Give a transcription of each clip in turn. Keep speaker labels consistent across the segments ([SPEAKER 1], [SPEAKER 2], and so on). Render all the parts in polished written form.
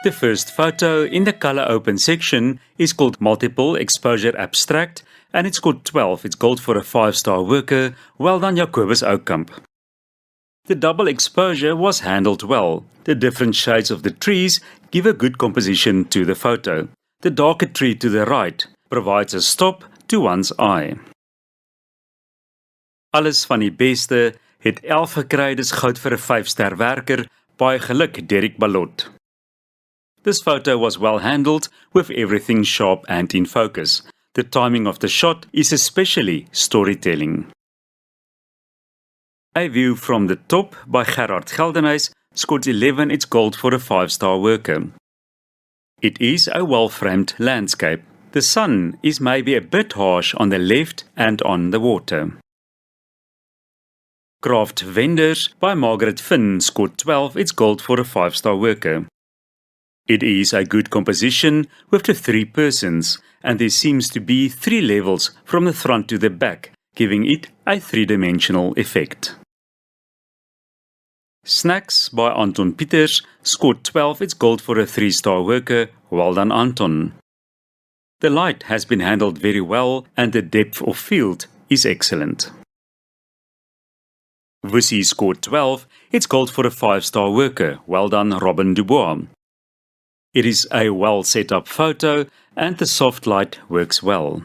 [SPEAKER 1] The first photo in the color open section is called Multiple Exposure Abstract and it scored 12. It's gold for a 5-star worker. Well done, Jacobus Oukamp. The double exposure was handled well. The different shades of the trees give a good composition to the photo. The darker tree to the right provides a stop to one's eye. Alles van die beste het 11 gekry, dis goud vir 'n 5-ster werker. Baie geluk, Derek Ballot. This photo was well handled with everything sharp and in focus. The timing of the shot is especially storytelling. A view from the top by Gerard Geldenhuys scored 11. It's gold for a 5-star worker. It is a well-framed landscape. The sun is maybe a bit harsh on the left and on the water. Craft Vendors by Margaret Finn scored 12. It's gold for a 5-star worker. It is a good composition with the 3 persons, and there seems to be 3 levels from the front to the back, giving it a 3-dimensional effect. Snacks by Anton Pieters scored 12. It's gold for a 3-star worker. Well done, Anton. The light has been handled very well and the depth of field is excellent. Wussy scored 12. It's gold for a 5-star worker. Well done, Robin Dubois. It is a well set up photo and the soft light works well.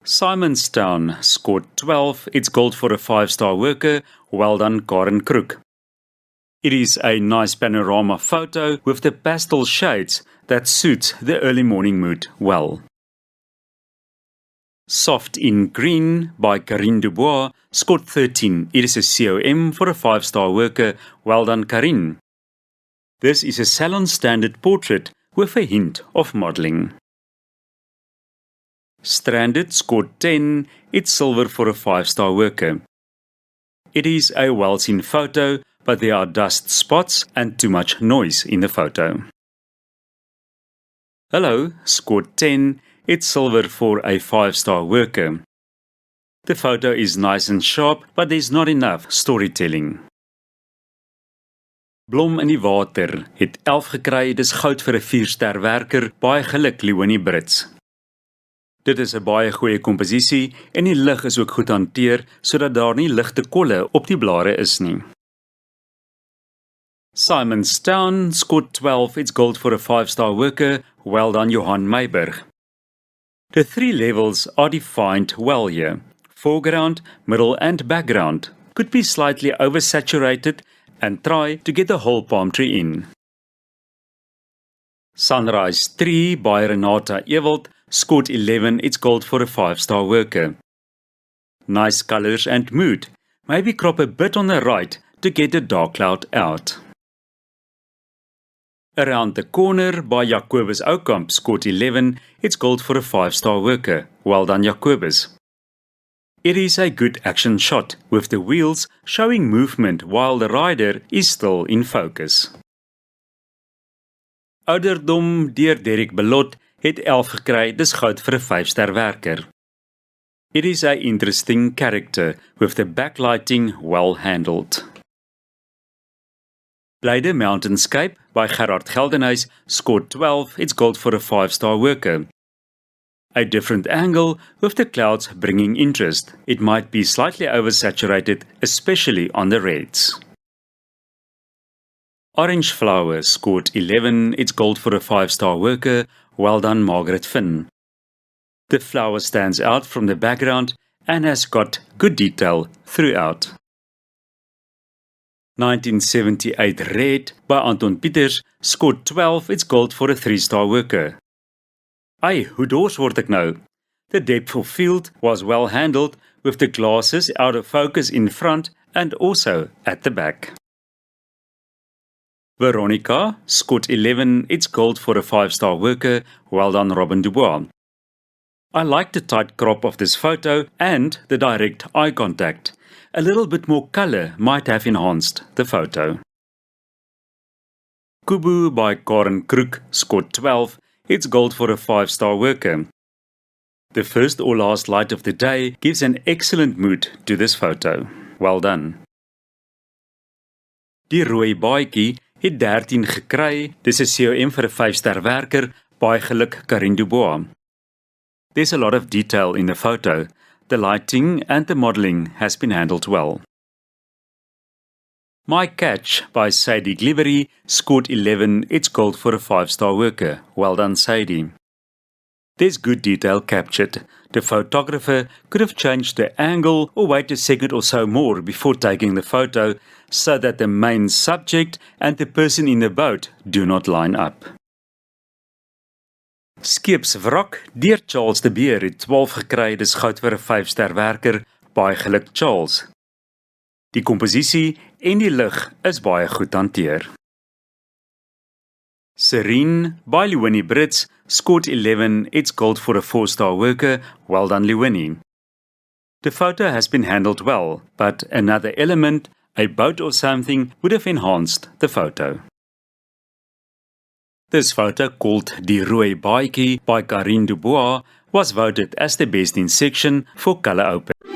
[SPEAKER 1] Simonstown scored 12. It's gold for a 5-star worker. Well done, Karen Crook. It is a nice panorama photo with the pastel shades that suits the early morning mood well. Soft in Green by Karine Dubois scored 13. It is a COM for a 5-star worker. Well done, Karine. This is a salon standard portrait with a hint of modeling. Stranded scored 10. It's silver for a 5-star worker. It is a well-seen photo, but there are dust spots and too much noise in the photo. Hello scored 10. It's silver for a 5-star worker. The photo is nice and sharp, but there's not enough storytelling. Blom in die water het 11 gekry, dis goud vir 'n 4-ster werker. Baie geluk, Leonie Brits. Dit is 'n baie goeie komposisie en die lig is ook goed hanteer sodat daar nie ligte kolle op die blare is nie. Simonstown scored 12. It's gold for a 5-star worker. Well done, Johan Meiberg. The 3 levels are defined well here. Foreground, middle and background could be slightly oversaturated and try to get the whole palm tree in. Sunrise Tree by Renata Ewald scored 11. It's gold for a 5-star worker. Nice colors and mood. Maybe crop a bit on the right to get the dark cloud out. Around the Corner by Jacobus Oukamp scored 11. It's gold for a 5-star worker. Well done, Jacobus. It is a good action shot with the wheels showing movement while the rider is still in focus. Ouderdom deur Derek Ballot het 11 gekry, dis goud vir 'n 5-ster werker. It is a interesting character with the backlighting well handled. Blyde Mountainscape by Gerard Geldenhuys scored 12. It's gold for a 5-star worker. A different angle with the clouds bringing interest. It might be slightly oversaturated, especially on the reds. Orange Flower scored 11. It's gold for a 5-star worker. Well done, Margaret Finn. The flower stands out from the background and has got good detail throughout. 1978 Red by Anton Pieters scored 12. It's gold for a 3-star worker. Ai, hoe dors word ek nou? The depth of field was well handled with the glasses out of focus in front and also at the back. Veronica scored 11. It's gold for a 5-star worker. Well done, Robin Dubois. I like the tight crop of this photo and the direct eye contact. A little bit more color might have enhanced the photo. Kubu by Karen Crook scored 12. It's gold for a 5-star worker. The first or last light of the day gives an excellent mood to this photo. Well done. Die rooi baadjie het 13 gekry. Dis 'n COM vir 'n 5-ster werker. Baie geluk, Karin Dubois. There's a lot of detail in the photo. The lighting and the modelling has been handled well. My Catch by Sadie Glivery scored 11. It's gold for a 5-star worker. Well done, Sadie. There's good detail captured. The photographer could have changed the angle or wait a second or so more before taking the photo so that the main subject and the person in the boat do not line up. Skeepswrak deur Charles de Beer het 12 gekry. Dis goud vir 'n 5-ster werker. Baie geluk, Charles. Die komposisie en die lig is baie goed hanteer. Serene by Leonie Brits scored 11. It's gold for a 4-star worker. Well done, Leonie. The photo has been handled well, but another element, a boat or something, would have enhanced the photo. This photo, called Die Rooi Baadjie by Karin Dubois, was voted as the best in section for Colour Open.